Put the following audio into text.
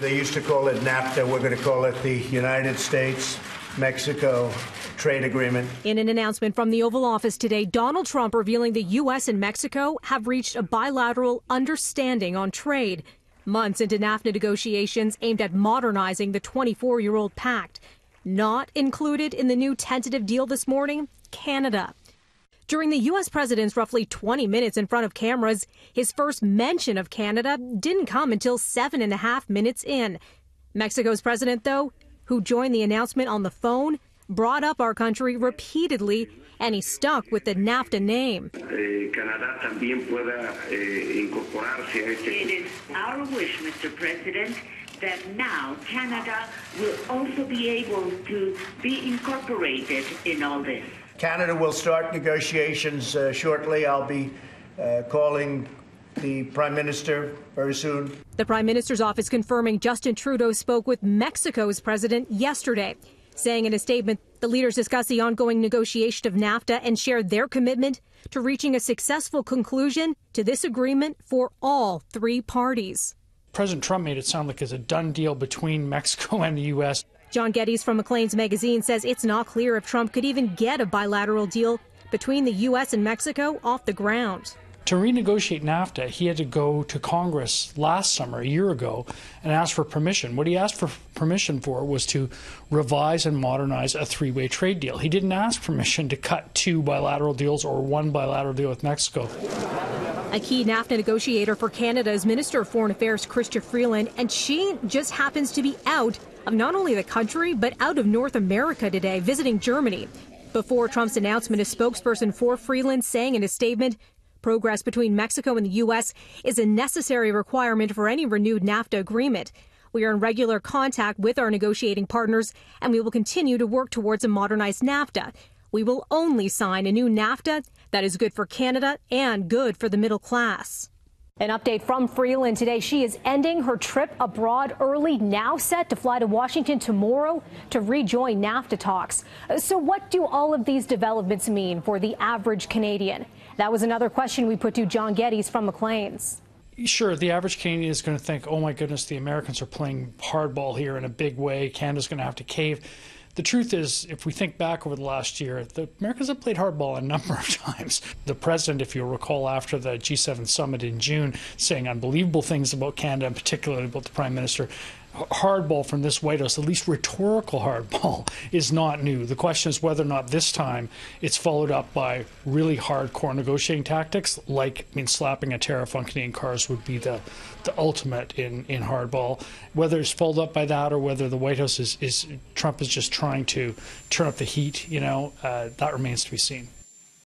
They used to call it NAFTA. We're going to call it the United States Mexico trade agreement. In an announcement from the Oval Office today, Donald Trump revealing the U.S. and Mexico have reached a bilateral understanding on trade, months into NAFTA negotiations aimed at modernizing the 24-year-old pact. Not included in the new tentative deal this morning, Canada. During the U.S. president's roughly 20 minutes in front of cameras, his first mention of Canada didn't come until 7.5 minutes in. Mexico's president, though, who joined the announcement on the phone, brought up our country repeatedly, and he stuck with the NAFTA name. It is our wish, Mr. President, that now Canada will also be able to be incorporated in all this. Canada will start negotiations shortly. I'll be calling the Prime Minister very soon. The Prime Minister's office confirming Justin Trudeau spoke with Mexico's president yesterday, saying in a statement the leaders discussed the ongoing negotiation of NAFTA and shared their commitment to reaching a successful conclusion to this agreement for all three parties. President Trump made it sound like it's a done deal between Mexico and the U.S. John Geddes from Maclean's magazine says it's not clear if Trump could even get a bilateral deal between the U.S. and Mexico off the ground. To renegotiate NAFTA, he had to go to Congress last summer, a year ago, and ask for permission. What he asked for permission for was to revise and modernize a three-way trade deal. He didn't ask permission to cut 2 bilateral deals or 1 bilateral deal with Mexico. A key NAFTA negotiator for Canada is Minister of Foreign Affairs Chrystia Freeland, and she just happens to be out of not only the country, but out of North America today, visiting Germany. Before Trump's announcement, a spokesperson for Freeland saying in a statement, progress between Mexico and the U.S. is a necessary requirement for any renewed NAFTA agreement. We are in regular contact with our negotiating partners, and we will continue to work towards a modernized NAFTA. We will only sign a new NAFTA that is good for Canada and good for the middle class. An update from Freeland today. She is ending her trip abroad early, now set to fly to Washington tomorrow to rejoin NAFTA talks. So what do all of these developments mean for the average Canadian? That was another question we put to John Geddes from Maclean's. Sure, the average Canadian is going to think, oh my goodness, the Americans are playing hardball here in a big way. Canada's going to have to cave. The truth is, if we think back over the last year, the Americans have played hardball a number of times. The president, if you'll recall, after the G7 summit in June, saying unbelievable things about Canada, and particularly about the Prime Minister. Hardball from this White House, at least rhetorical hardball, is not new. The question is whether or not this time it's followed up by really hardcore negotiating tactics, like, slapping a tariff on Canadian cars would be the ultimate in hardball. Whether it's followed up by that or whether the White House Trump is just trying to turn up the heat, that remains to be seen.